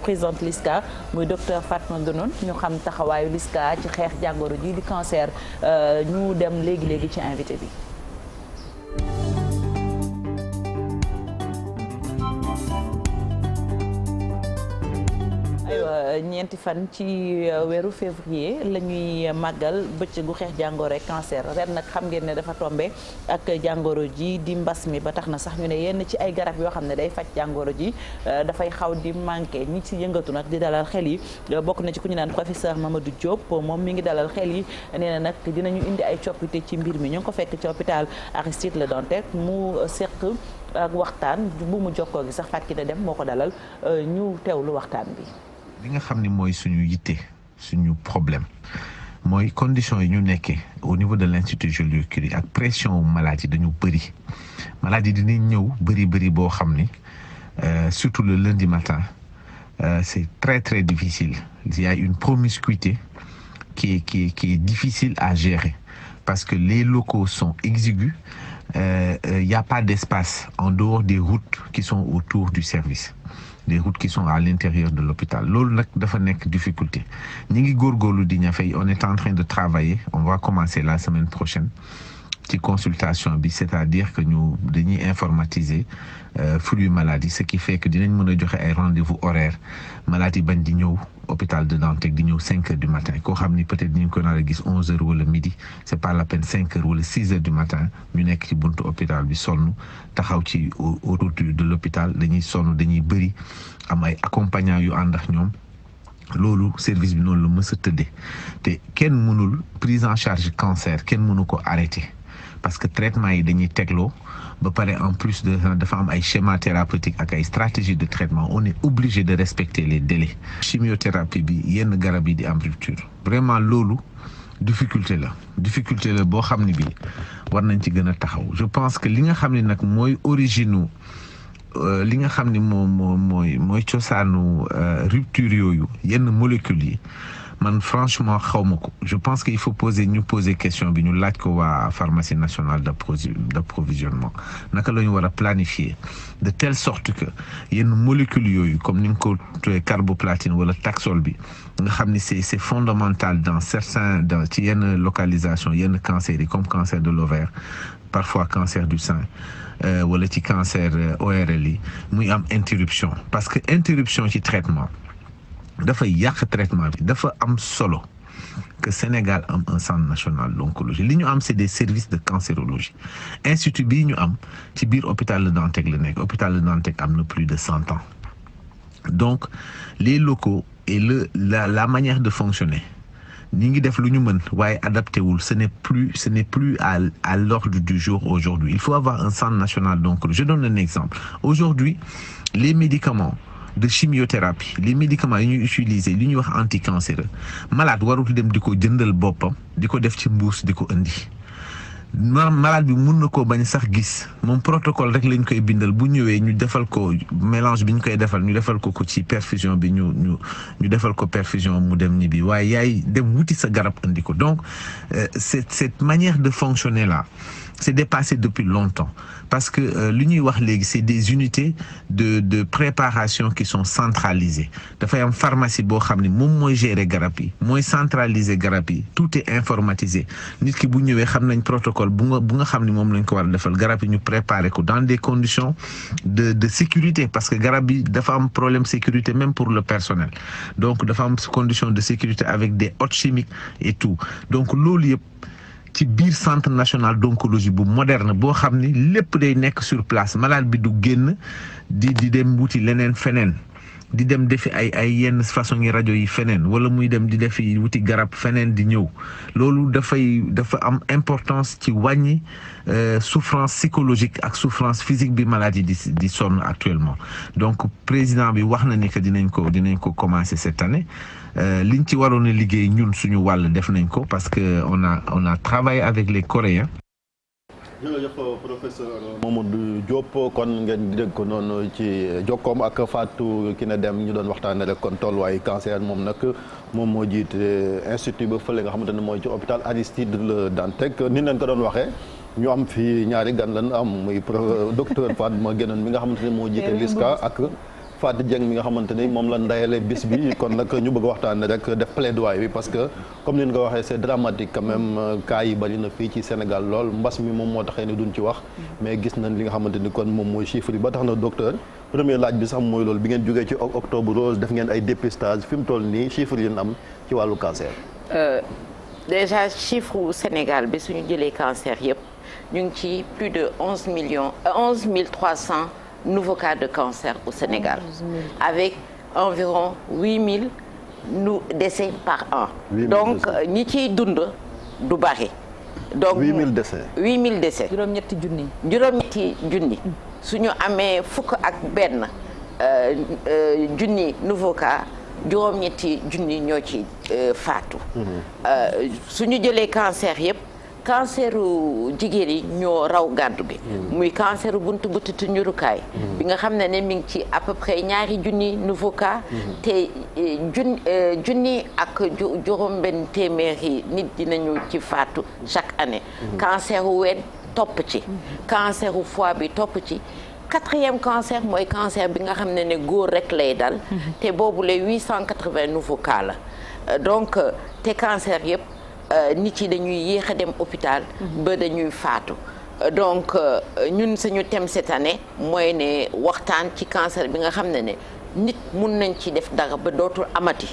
présidente LISCA muy docteur Fatma Ndonon ñu xam taxawaayu LISCA ci xeex jàngoro ji di cancer ñu dem léegi ci invité bi. ñeenti fan ci weeru février la ñuy màggal bëccëgu xeex jàngoro ak cancer ren nag xam ngeen ne dafa tombe ak jàngoro ji di mbas mi ba tax na sax ñu ne yenn ci ay garab yoo xam ne day faj jàngoro ji dafay xaw di manqué ñi ci yëngatu nag di dalal xel yi bokk na ci ku ñu naan professeur Mamadou Diop moom mi ngi dalal xel yi nee na nag dinañu indi ay coppite ci mbir mi ñu ngi ko fekk ci hôpital Aristide Le Dantec mu seq ak waxtaan bu mu jokkoo gi sax Fatou Kiné Deme moo ko dalal ñu teewlu waxtaan bi. li nga xam ni mooy suñu yitte suñu problème mooy conditions yi ñu nekkee au niveau de l'Institut Jules Curie ak pression maladie dañu bëri maladie dinañ ñëw bëri boo xam ni surtout le lundi matin c'est très très difficile. Il y a une promiscuité qui est difficile à gérer parce que les locaux sont exigus. Il y a pas d'espace en dehors des routes qui sont autour du service. Des routes qui sont à l'intérieur de l'hôpital loolu nag dafa nekk difficulté ñi ngi góorgóorlu di ña fay on est en train de travailler on va commencer la semaine prochaine ci consultation bi c'est-à-dire que ñu dañuy informatiser flux maladie ce qui fait que dinañ mën a joxe ay rendez-vous horaires maladie bañ di ñëw hôpital de Dantec di ñëw 5 heures du matin koo xam ni peut-être ñu ngi ko nar a gis 11 heures wala midi c'est pas la peine 5 heures wala 6 heures du matin ñu nekk ci buntu hôpital bi sonn taxaw ci autour de l'hôpital dañuy sonn dañuy bëri am ay accompagnants yu ànd ak ñoom loolu service bi noonu la mës a tëddee te kenn mënul prise en charge cancer kenn mënu ko arrêter parce que traitement yi dañuy tegloo ba pare en plus de dafa am ay schéma thérapeutique ak ay stratégie de traitement on est obligé de respecter les délais. Chimiothérapie bi yenn garab yi di am rupture vraiment loolu difficulté la boo xam ne bii war nañ ci gën a taxaw je pense que li nga xam ne nag mooy origine li nga xam ne mooy cosaanu rupture yooyu yenn molécules yi man franchement xawma ko je pense que il faut poser question bi ñu laaj ko waa pharmacie nationale d'approvisionnement naka la ñu war a planifier de telle sorte que yenn molécules yooyu comme ni nga ko tuddee carboplatine wala taxol bi nga xam ni c'est fondamental dans ci yenn localisation yenn cancers yi comme cancer de l'ovaire parfois cancer du sein wala ci cancer ORL yi muy am interruption parce que interruption ci traitement dafay yàq traitement bi dafa am solo que Sénégal am un centre national d'oncologie li ñu am c'est des services de cancérologie institut bii ñu am ci biir hôpital Le Dantec la nekk hôpital Le Dantec am na plus de 100 ans donc les locaux et la manière de fonctionner ñi ngi def lu ñu mën waaye adapté wul ce n'est plus à l'ordre du jour aujourd'hui il faut avoir un centre national d'oncologie je donne un exemple aujourd'hui les médicaments de chimiothérapie les médicaments yi ñuy utiliser li ñuy wax anticancéreux malade warul dem di ko jëndal boppam di ko def ci mbuus di ko indi malade bi mun na koo bañ sax gis moom protocole rek lañ koy bindal bu ñëwee ñu defal ko mélange bi ñu koy defal ñu defal ko ci perfusion bi ñu defal ko perfusion mu dem ñibbi waaye yaay dem wuti sa garab indi ko donc cette manière de fonctionner là c'est dépassé depuis longtemps parce que li ñuy wax léegi c'est des unités de préparation qui sont centralisées dafay am pharmacie boo xam ne moom mooy gérer garab yi mooy centraliser garab yi tout est informatisé nit ki bu ñëwee xam nañ protocole bu nga xam ne moom lañ ko war a defal garab yi ñu préparer ko dans des conditions de sécurité parce que garab yi dafa am problème sécurité même pour le personnel donc dafa am condition de sécurité avec des hôtes chimiques et tout donc loolu yëpp ci biir centre national d'oncologie bu moderne boo xam ni lépp day nekk sur place malade bi du génn di dem wuti leneen feneen di dem defi ay yenn façon yi rajo yi feneen wala muy dem di defi wuti garab feneen di ñëw loolu dafa am importance ci wàññi souffrance psychologique ak souffrance physique bi maladie di sonn actuellement donc président bi wax na ni que dinañ ko commencer cette année liñ ci waroon a liggéey ñun suñu wàll def nañ ko parce que on a travaillé avec les Coréens. jërëjëf professeur Mamadou Diop kon ngeen dégg ko noonu ci jokkoom ak Fatou Kiné Deme ñu doon waxtaanee rek kon tolluwaayu cancer moom nag moom moo jiite institut ba fële nga xamante ne mooy ci hôpital Aristide Le Dantec ni leen ko doon waxee ñu am fi ñaari gan lan am muy docteur Fatma Guenoune mi nga xamante ne moo jiite LISCA ak Fatou Dieng mi nga xamante ni moom la ndayale bis bi kon nag ñu bëgg waxtaan rek def plaidoyer bi parce que comme ni nga ko waxee c'est dramatique quand même cas yi bari na fii ci Sénégal lool mbas mi moom moo taxee ni duñ ci wax mais gis nañ li nga xamante ni kon moom mooy chiffre yi ba tax na docteur premier laaj bi sax mooy loolu bi ngeen jógee ci octobre rose def ngeen ay dépistage fi mu toll nii chiffre yi am ci wàllu cancer. Déjà chiffre wu Sénégal bi suñu jëlee cancer yëpp ñu ngi ci plus de 11 300 nouveaux cas de cancer au Sénégal avec environ 8 000 décès par an. Donc ñi ciy dund du bari. Donc 8 000 décès. 8 000 décès. juróom-ñetti junni. suñu amee fukk ak benn junni nouveau cas juróom-ñetti junni ñoo ci faatu. suñu jëlee cancer yëpp. canceru jigéen yi ñoo raw gàddu gi muy canceru buntu butitu njurukaay bi nga xam ne mi ngi ci à peu près ñaari junni nouveau cas te junni ak juróom benn téeméeri nit dinañu ci faatu chaque année canceru ween topp ci canceru foie bi topp ci 4e cancer mooy cancer bi nga xam ne góor rek lay dal te boobu le 880 nouveau cas la donc te cancer yëpp nit yi dañuy yéex a dem hôpital ba dañuy faatu donc ñun suñu thème cette année mooy ne waxtaan ci cancer bi nga xam ne nit mun nañ ci def dara ba dootul amati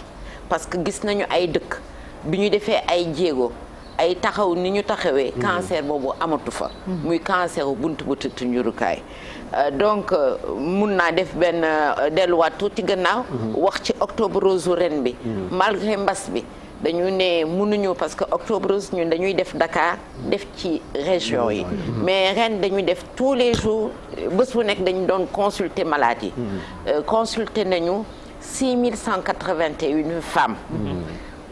parce que gis nañu ay dëkk bi ñu defee ay jéego ay taxaw ni ñu taxawee cancer boobu amatu fa muy cancer buntu njurukaay donc mun naa def benn delluwaat tuuti gannaaw wax ci octobre rose ren bi malgré mbas bi dañu ne mënuñu parce que octobre rose ñun dañuy def Dakar def ci région yi mais ren dañuy def tous les jours bés bu nekk dañu doon consulter malades yi consulter nañu 6181 femmes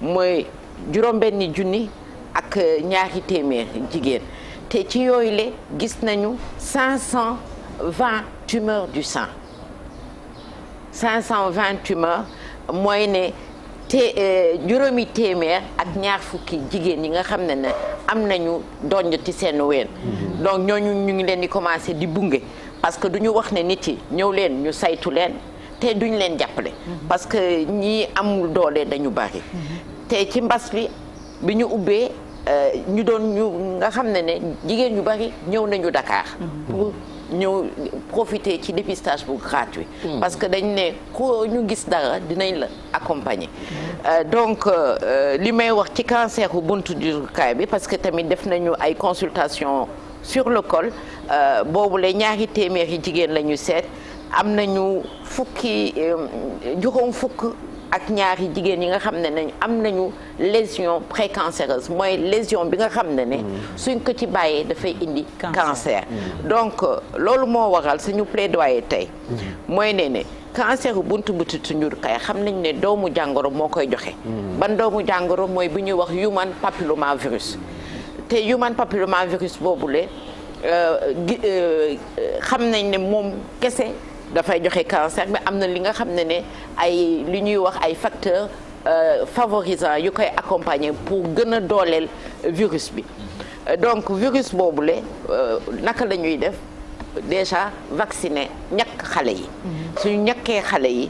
mooy juróom-benni junni ak ñaari téeméer jigéen te ci yooyu le gis nañu 520 tumeurs du sang 520 tumeurs mooy ne te juróomi téeméer ak ñaar fukki jigéen yi nga xam ne am nañu donj ci seen ween donc ñooñu ñu ngi leen di commencer di bunge parce que duñu wax ne nit yi ñëw leen ñu saytu leen te duñ leen jàppale parce que ñi amul doole dañu bari te ci mbas bi ñu ubbee ñu doon ñu nga xam ne jigéen ñu bari ñëw nañu Dakar pour ñëw profiter ci dépistage bu gratuit parce que dañ ne ko ñu gis dara dinañ la accompagner donc li may wax ci cancer bu buntu njurukaay bi parce que tamit def nañu ay consultation sur le col boobu la ñaari téeméeri jigéen la ñu seet am nañu juróom fukk ak ñaari jigéen yi nga xam ne am nañu lésion précancéreuse mooy lésion bi nga xam ne suñ ko ci bàyyee dafay indi cancer donc loolu moo waral suñu plaidoyer tey mooy ne cancer buntu njurukaay xam nañ ne doomu jàngoro moo koy joxe ban doomu jàngoro mooy bu ñuy wax human papillomavirus te human papillomavirus boobule xam nañ ne moom kese dafay joxe cancer mais am na li nga xam ne ay li ñuy wax ay facteurs favorisants yu koy accompagner pour gën a dooleel virus bi donc virus boobule naka la ñuy def déjà vacciner ñàkk xale yi suñu ñàkkee xale yi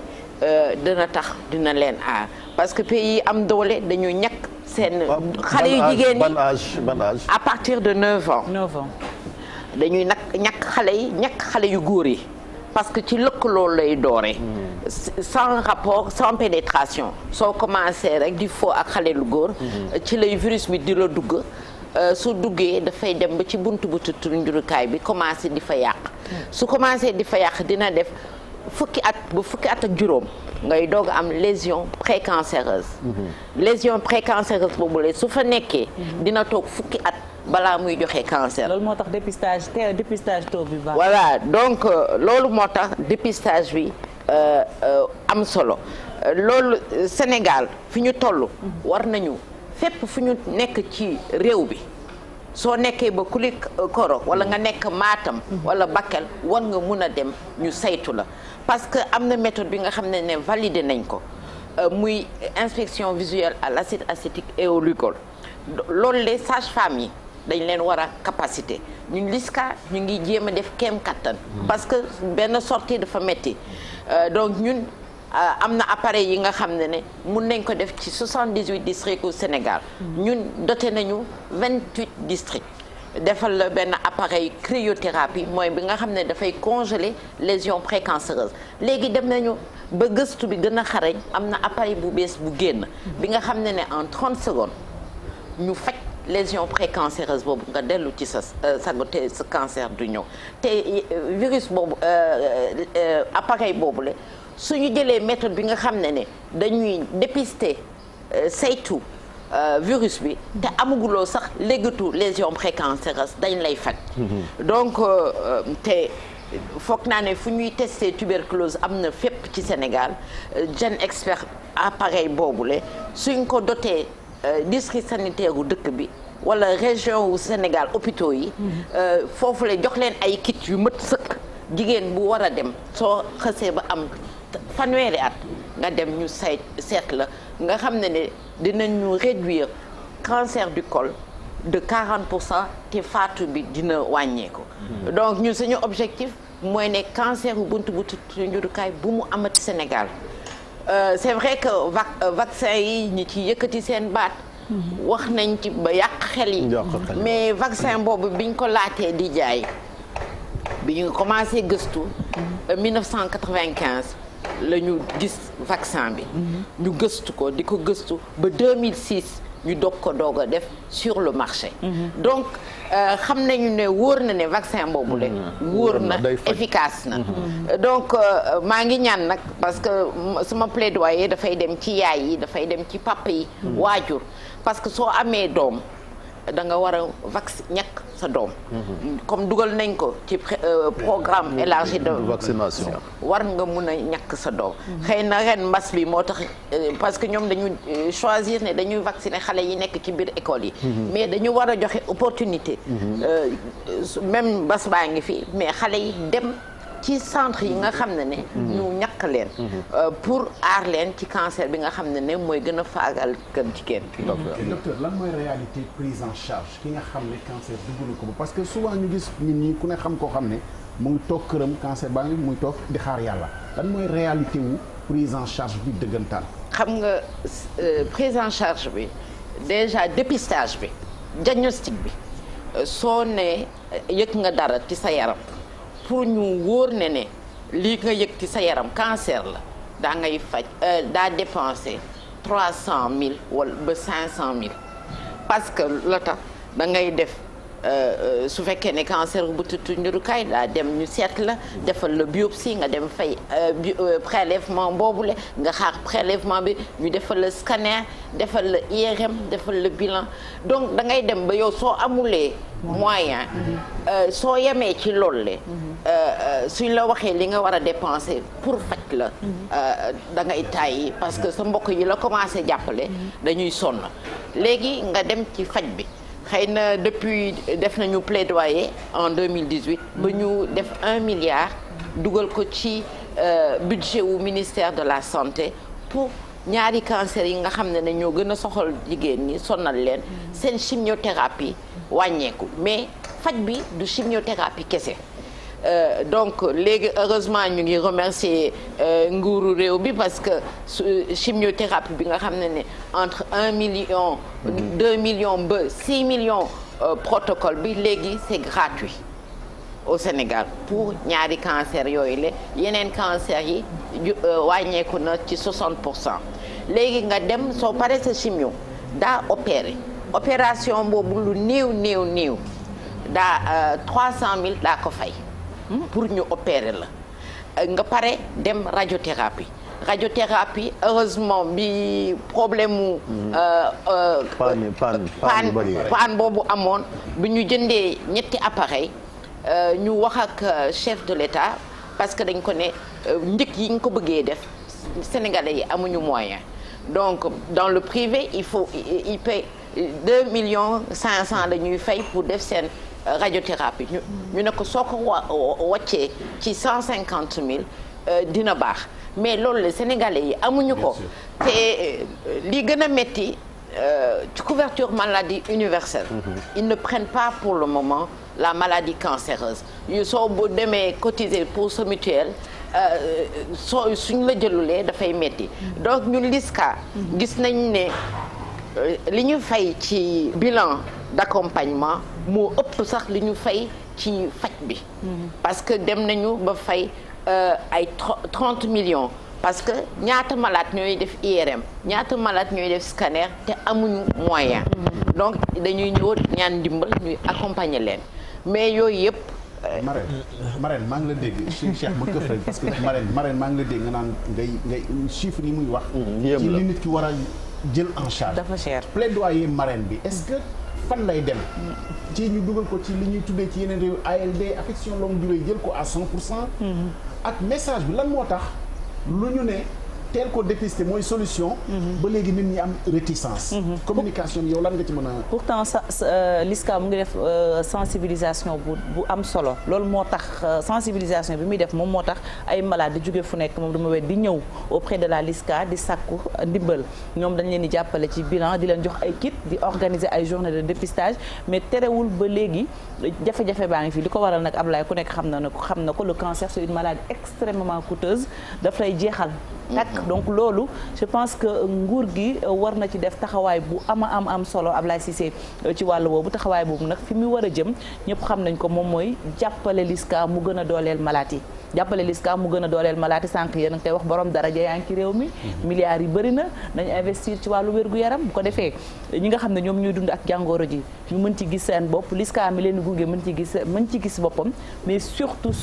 dina leen aar parce que pays yi am doole dañu ñàkk seen xale yu jigéen ban âge à partir de 9 ans dañuy ñàkk xale yi ñàkk xale yu góor yi parce que ci lëkkaloo lay dooree sans rapport sans pénétration soo commencé rek di foo ak xale lu góor ci lay virus bi di la dugg su duggee dafay dem ba ci buntu njurukaay bi commencé di fa yàq su commencé di fa yàq dina def fukki at ak juróom ngay doog am lésion précancéreuse lésion précancéreuse boobu la su fa nekkee dina toog fukki at balaa muy joxe cancer. loolu moo tax dépistage taux bi baax. voilà donc loolu moo tax dépistage bi am solo loolu Sénégal fi ñu toll war nañu fépp fu ñu nekk ci réew bi soo nekkee ba Koulikoro wala nga nekk Matam wala Bakel war nga mun a dem ñu saytu la parce que am na méthode bi nga xam ne validé nañ ko muy inspection visuelle à l'acide acétique et au glucose loolu les sages-femmes yi dañ leen war a capacité ñun LISCA ñu ngi jéem a def kéem kattan. parce que benn sortie dafa metti donc ñun am na appareil yi nga xam ne mun nañ ko def ci 78 districts au Sénégal. ñun doté nañu 28 districts. defal la benn appareil cryothérapie mooy bi nga xam ne dafay congeler lésions précancéreuses léegi dem nañu ba gëstu bi gën a xarañ am na appareil bu bees bu génn bi nga xam ne en 30 secondes ñu faj lésion précancéreuse boobu nga dellu ci sa sago te sa cancer du ñëw te virus boobu appareil boobu la su ñu jëlee méthode bi nga xam ne dañuy dépister saytu virus bi te amaguloo sax léegatu lésion précancéreuse dañ lay faj donc te foog naa ne fu ñuy tester tuberculose am na fépp ci Sénégal Gen Expert appareil boobule suñ ko dotee district sanitaire u dëkk bi wala région wu Sénégal hôpitaux yi foofu la jox leen ay kit yu mët sëkk jigéen bu war a dem soo xësee ba am fanweeri at nga dem ñu seet la nga xam ne dinañu réduire cancer du col de 40% te faatu bi dina wàññeeku. donc ñun suñu objectif mooy ne cancer bu buntu njurukaay bu mu amati Sénégal c'est vrai que vaccin yi ñi ci yëkkati seen baat. wax nañ ci ba yàq xel yi. mais vaccin boobu biñ ko laatee di jaay bi ñu commencé gëstu. 1995. la ñu gis vaccin bi ñu gëstu ko di ko gëstu ba 2006 ñu doog a def sur le marché donc xam nañu ne wóor na ne vaccin boobu le wóor na efficace na donc maa ngi ñaan nag parce que sama plaidoyer dafay dem ci yaay yi dafay dem ci papa yi waajur parce que soo amee doom da nga war a ñàkk sa doom comme dugal nañ ko ci programme élargi de vaccination war nga mun a ñàkk sa doom xëy na ren mbas bi moo tax parce que ñoom dañu choisir ne dañuy vacciner xale yi nekk ci biir école yi mais dañu war a joxe opportunité même mbas baa ngi fi mais xale yi dem ci centre yi nga xam ne ñu ñàkk leen pour aar leen ci cancer bi nga xam ne mooy gën a faagal kër jigéen. docteur lan mooy réalité prise en charge ki nga xam ne cancer dugg na ko ba parce que souvent ñu gis nit ñi ku ne xam koo xam ne mu ngi toog këram cancer baa ngi muy toog di xaar yàlla lan mooy réalité wu prise en charge bi dëggantaan. xam nga prise en charge bi déjà dépistage bi diagnostic bi soo ne yëg nga dara ci sa yaram. pour ñu wóor ne lii nga yëg ci sa yaram cancer la daa ngay faj daa dépenser 300 000 wala ba 500 000 parce que la tax da ngay def su fekkee ne cancer bu tutu njurukaay daa dem ñu seet la defal la biopsie nga dem fay prélèvement boobule nga xaar prélèvement bi ñu defal la scanner defal la IRM defal la bilan donc da ngay dem ba yow soo amulee moyen soo yemee ci loolu le suñ la waxee li nga war a dépenser pour faj la da ngay tàyyi parce que sa mbokk yi la commencé jàppale dañuy sonn léegi nga dem ci faj bi xëy na depuis def nañu plaidoyer en 2018 ba ñu def 1 milliard dugal ko ci budget wu ministère de la santé pour ñaari cancer yi nga xam ne ñoo gën a soxal jigéen ñi sonal leen seen chimiothérapie wàññeeku mais faj bi du chimiothérapie kese donc léegi heureusement ñu ngi remercier nguuru réew bi parce que chimiothérapie bi nga xam ne entre 1 million 2 millions ba 6 millions protocole bi léegi c'est gratuit au Sénégal pour ñaari cancer yooyu la yeneen cancer yi wàññeeku na ci 60%. léegi nga dem soo paree sa chimio daa opération boobu lu néew daa 300 000 daa ko fay pour ñu opérer la nga pare dem radiothérapie heureusement bi problème mu panne boobu amoon bi ñu jëndee ñetti appareil ñu wax ak chef de l'État parce que dañ ko ne njëkk yi ñu ko bëggee def Sénégalais yi amuñu moyen donc dans le privé il paye 2 millions 500 la ñuy fay pour def seen radiothérapie ñu ne ko soo ko wàccee ci 150 000 dina baax mais loolu les Sénégalais yi amuñu ko te li gën a metti couverture maladie universelle. Ils ne prennent pas pour le moment la maladie cancéreuse yu soo bu demee cotiser pour sa mutuelle suñ la jëlulee dafay metti donc ñun LISCA gis nañ ne li ñu fay ci bilan d'accompagnement moo ëpp sax li ñu fay ci faj bi parce que dem nañu ba fay ay 30 millions parce que ñaata malade ñooy def IRM ñaata malade ñooy def scanner te amuñu moyen donc dañuy ñëw ñaan ndimbal ñuy accompagner leen mais yooyu yëpp Marème maa ngi la dégg Cheikh ma këf rek parce que Marème maa ngi la dégg nga naan ngay chiffre yi muy wax ci li nit ki war a jël en charge dafa cher plaidoyer Marème bi est-ce que fan lay dem ci ñu dugal ko ci li ñuy tuddee ci yeneen réew ALD affection longue durée jël ko à 100% ak message bi lan moo tax lu ñu ne teel ko dépister mooy solution ba léegi nit ñi am réticence communication bi yow lan nga ci mën a pourtant LISCA mu ngi def sensibilisation bu am solo loolu moo tax sensibilisation bi muy def moom moo tax ay malade di jóge fu nekk moom dama wet di ñëw auprès de la LISCA di sàkku ndimbal ñoom dañ leen di jàppale ci bilan di leen jox ay kit di organiser ay journée de dépistage mais terewul ba léegi jafe-jafe baa ngi fi li ko waral nag Ablaye ku nekk xam na ko le cancer c'est une maladie extrêmement coûteuse daf lay jeexal takk donc loolu je pense que nguur gi war na ci def taxawaay bu am solo Ablaye Cissé ci wàllu boobu taxawaay boobu nag fi mu war a jëm ñëpp xam nañ ko moom mooy jàppale LISCA mu gën a dooleel malade yi jàppale LISCA mu gën a dooleel malade yi sànq yéen a ngi koy wax borom daraja yaa ngi ci réew mi milliards yi bëri na nañu investir ci wàllu wér-gu-yaram bu ko defee ñi nga xam ne ñoom ñuy dund ak jàngoro ji ñu mën ci gis seen bopp LISCA mi leen gunge mën ci gis boppam mais surtout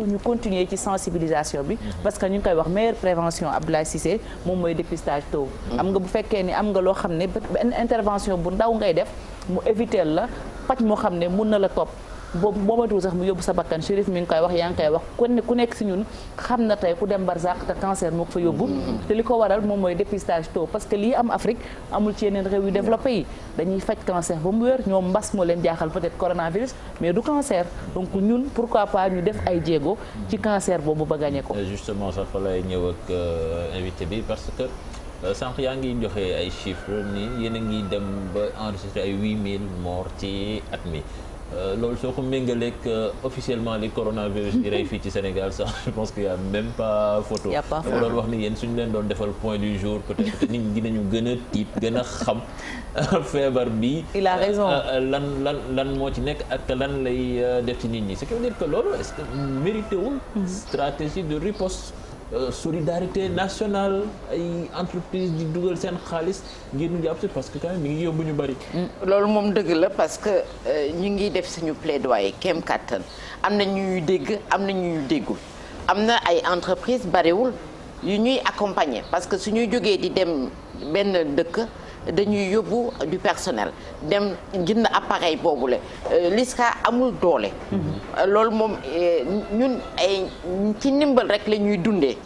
ñu continuer ci sensibilisation bi parce que ñu ngi koy wax meilleure prévention Abdoulaye Cissé moom mooy dépistage tôt am nga bu fekkee ni am nga loo xam ne benn intervention bu ndaw ngay def mu éviter la paj moo xam ne mun na la topp boo matul sax mu yóbbu sa bakkan Chérif mi ngi koy wax yaa ngi koy wax ku nekk si ñun xam na tey ku dem barzak te cancer moo ko fa yóbbu te li ko waral moom mooy dépistage tôt parce que lii am Afrique amul ci yeneen réew yu développé yi dañuy faj cancer ba mu wér ñoom mbas moo leen jaaxal peut-être coronavirus mais du cancer donc ñun pourquoi pas ñu def ay jéego ci cancer boobu ba gagné ko justement sax fa lay ñëw ak invité bi parce que sànq yaa ngi joxe ay chiffres ni yéen a ngi dem ba enregistré ay 8000 morts ci at mi loolu soo ko méngaleeg officiellement li coronavirus di rey fii ci Sénégal sax je pense qu'il y a même pas photo. Il y a pas photo. loolu wax ni yéen suñu leen doon defal point du jour peut-être que nit ñi dinañu gën a tiit gën a xam feebar bi. Il a raison. lan moo ci nekk ak lan lay def ci nit ñi ce qui veut dire que loolu est-ce que mérité wul stratégie de riposte. Solidarité nationale ay entreprise di dugal seen xaalis ngir ñu jàpp parce que quand même mi ngi yóbbu ñu bari. loolu moom dëgg la parce que ñu ngi def suñu plaidoyer kéem kattan am na ñuy dégg am na ñuy déggul am na ay entreprise bariwul yu ñuy accompagner parce que suñuy jógee di dem benn dëkk dañuy yóbbu du personnel dem jënd appareil boobule LISCA amul doole. loolu moom ñun ay ci ndimbal rek la ñuy dundee.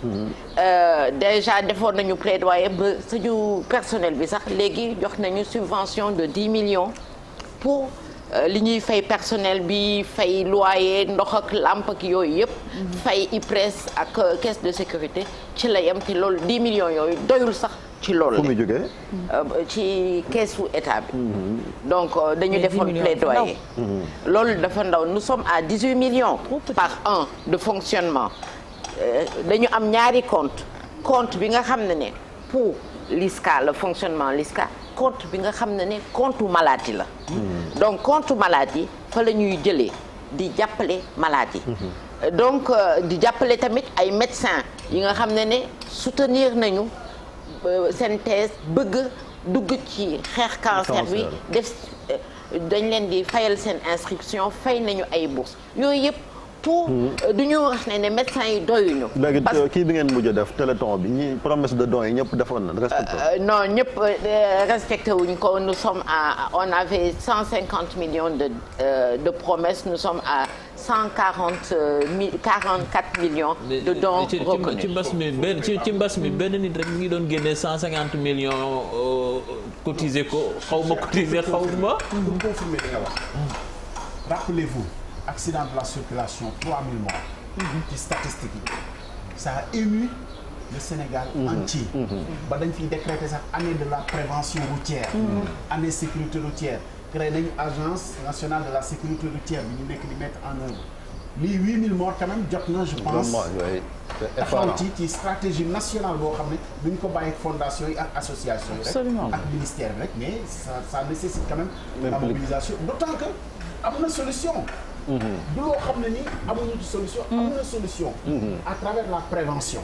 déjà defoon nañu plaidoyer ba suñu personnel bi sax léegi jox nañu subvention de 10 millions pour li ñuy fay personnel bi fay loyer ndox ak lampe ak yooyu yëpp. fay IPRES ak caisse de sécurité ci la yem te loolu 10 millions yooyu doyul sax. ci loolu fu muy jógee ci keesu état bi. donc dañu defoon plaidoyer. loolu dafa ndaw nous sommes à 18 millions par an de fonctionnement dañu am ñaari compte bi nga xam ne pour LISCA le fonctionnement LISCA compte bi nga xam ne compte maladie la. donc compte maladie fa la ñuy jëlee di jàppale maladie. donc di jàppale tamit ay médecins yi nga xam ne soutenir nañu. seen thèse bëgg dugg ci xeex cancer bi def dañ leen di fayal seen inscription fay nañu ay bourses yooyu yëpp pour du ñu wax ne médecins yi doyuñu. léegi kii bi ngeen mujj def téléthon bi ñi promesse de dons yi ñëpp defoon na respecté non ñëpp respecté wuñ ko nous sommes à on avait 150 millions de promesses nous sommes à 44 millions de dons reconnus. ci mbas mi benn nit rek mi ngi doon génne 150 millions cotisé ko xaw ma cotisé xaw ma. pour confirmer li nga wax. rappelez-vous accident de la circulation 3000 morts. ci statistique yi ça a ému le Sénégal entier. ba dañ fiy décréter sax année de la prévention routière. année sécurité routière. créé nañu agence nationale de la sécurité routière bi ñu nekk di mettre en œuvre lii 8000 morts quand même jot na je pense. taxaw ci stratégie nationale boo xam ne duñ ko bàyyi fondation yi ak association yi rek. ak ministère bi rek mais ça nécessite quand même la mobilisation d'autant que am na solution. du loo xam ne ni amuñu ci solution. am na solution. à travers la prévention.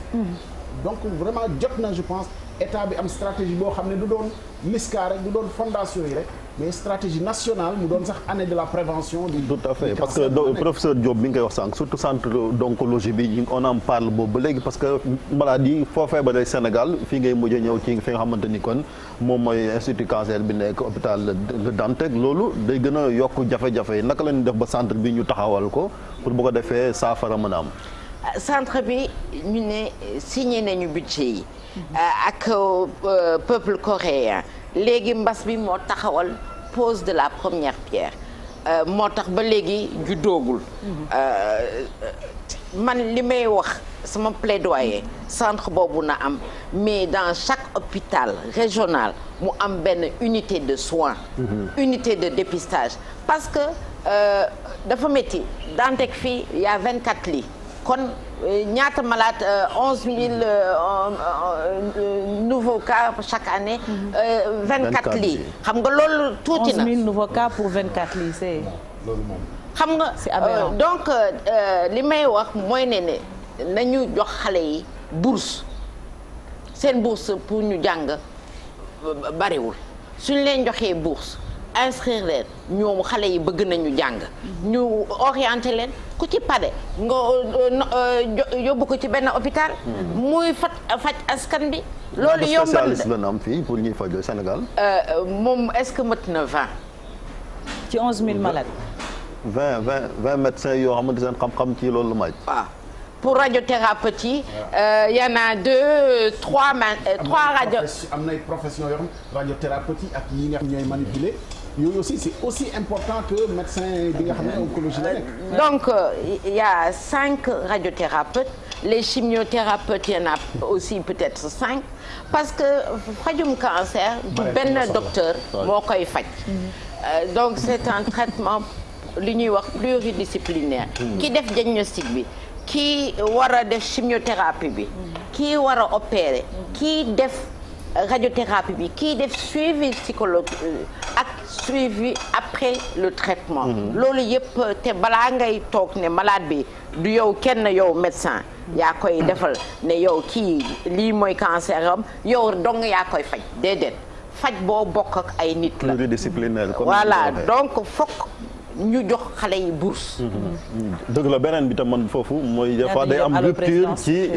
donc vraiment jot na je pense état bi am stratégie boo xam ne du doon LISCA rek du doon fondation yi rek mais stratégie nationale mu doon sax année de la prévention. tout à fait parce que professeur Diop bi nga koy wax sànq surtout centre d'oncologie bi on en parle boobu ba léegi parce que maladie foo feebaree Sénégal fii ngay mujj ñëw ci fi nga xamante ni kon moom mooy institut cancer bi nekk hôpital Le Dantec loolu day gën a yokk jafe-jafe yi naka la ñuy def ba centre bi ñu taxawal ko pour bu ko defee saafara mën a am. centre bi ñu ne signé nañu budget yi ak peuple coréen léegi mbas bi moo taxawal pose de la première pierre moo tax ba léegi juddoogul man li may wax sama plaidoyer centre boobu na am mais dans chaque hôpital régional mu am benn unité de soins unité de dépistage parce que dafa métti Dantec fii y a 24 lits kon ñaata malade 11000 nouveaux cas chaque année. 24 lits xam nga loolu tuuti na. 11000 nouveaux cas pour 24 lits c'est. loolu moom. xam nga donc li may wax mooy ne nañu jox xale yi bourse seen bourse pour ñu jàng bariwul suñ leen joxee bourse. inscrire leen ñoom xale yi bëgg nañu jàng ñu orienté leen ku ci pare nga yóbbu ko ci benn hôpital muy faj askan bi loolu yombal spécialiste la am fii pour ñuy faj Sénégal moom est-ce que mët na 20 ci 11000 malades 20 médecins yoo xamante seen xam-xam ci loolu la maj waaw pour radiothérapeute yi y en a 2 3 rajo am na ay professions yoo xam radiothérapeute yi ak yi nga xam ñooy manipuler yooyu aussi c'est aussi important que médecin bi nga xam ne oncologie la nekk. donc il y a 5 radiothérapeutes les chimiothérapeutes il y en a aussi peut-être 5 parce que fajum cancer du benn docteur moo koy faj donc c'est un traitement li ñuy wax pluridisciplinaire ki def diagnostic bi kii war a def chimiothérapie bi kii war a opérer kii def radiothérapie bi kii def suivi psychologue ak suivi après le traitement loolu yëpp te balaa ngay toog ne malade bi du yow kenn yow médecin yaa koy defal ne yow kii lii mooy cancer am yow dong yaa koy faj déedéet faj boo bokk ak ay nit la pluridisciplinaire voilà donc fokk ñu jox xale yi bourse. dëgg la beneen bi tam man foofu mooy des fois day am rupture ci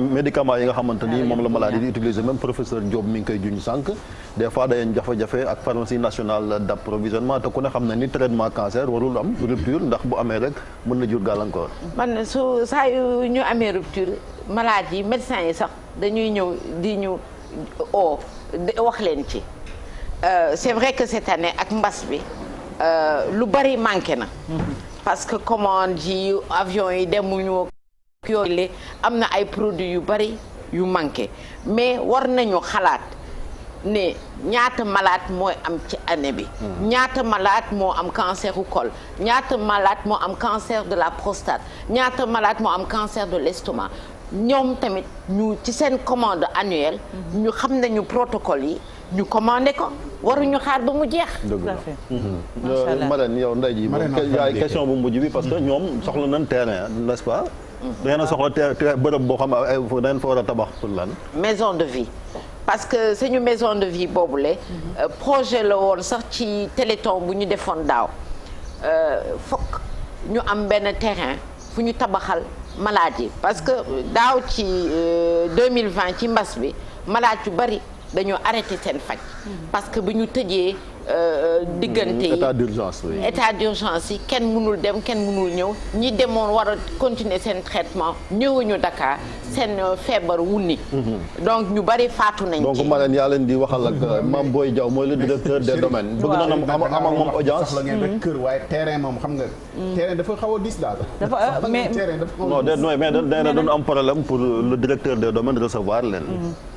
médicaments yi nga xamante ni moom la maladie di utiliser même professeur Diop mi ngi koy juñ sànq des fois day am jafe-jafe ak pharmacie nationale d'approvisionnement te ku ne xam na ni traitement cancer warul am rupture ndax bu amee rek mën na jur gàllankoor. man saa yu ñu amee rupture malade yi médecins yi sax dañuy ñëw di ñu wax leen ci c'est vrai que cette année ak mbas bi. lu bari manqué na parce que commande yi avion yi demuñu yooyu am na ay produits yu bari yu manqué mais war nañu xalaat ne ñaata malade mooy am ci année bi ñaata malade moo am cancer du col ñaata malade moo am cancer de la prostate ñaata malade moo am cancer de l'estomac ñoom tamit ñu ci seen commande annuelle ñu xam nañu protocole yi ñu commandé ko waruñu xaar ba mu jeex. dëgg la Marème yow ndey ji yaay question bu mujj bi parce que ñoom soxla nañ terrain n'est-ce pas. da ngeen a soxla bërëb boo xam ne da ngeen fa war a tabax pour lan. maison de vie parce que suñu maison de vie boobule projet la woon sax ci téléthon bu ñu defoon daaw fokk ñu am benn terrain fu ñu tabaxal malade yi parce que daaw ci 2020 ci mbas bi malade yu bari. dañoo arrêté seen faj parce que bu ñu tëjee diggante yi état d'urgence oui. état d'urgence yi kenn mënul dem kenn mënul ñëw ñi demoon war a continuer seen traitement ñëwuñu Dakar seen feebar wunni donc ñu bari faatu nañ donc ci. Marème yaa leen di waxal ak Mame Boye Diao mooy le directeur des domaines. bëgg na am ak moom audience. soxla ngeen rek kër waaye terrain moom xam nga. terrain dafa xaw a dis daal. dafa mais terrain dafa xaw a non dis. non mais da doon am problème pour le directeur des domaines recevoir leen.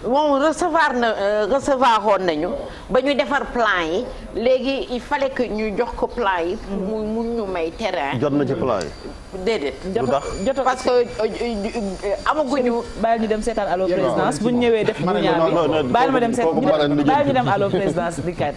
moom recevoir woon nañu ba ñu defar plan yi léegi il fallait que ñu jox ko plan yi pour mu mun ñu may terrain. jot na ci plan yi. déedéet. lu tax parce que amaguñu. bàyyi ñu dem seetaan allo présidence bu ñu ñëwee def bu ñaar bi bàyyi ma dem seet bàyyi ñu dem allo présidence di kat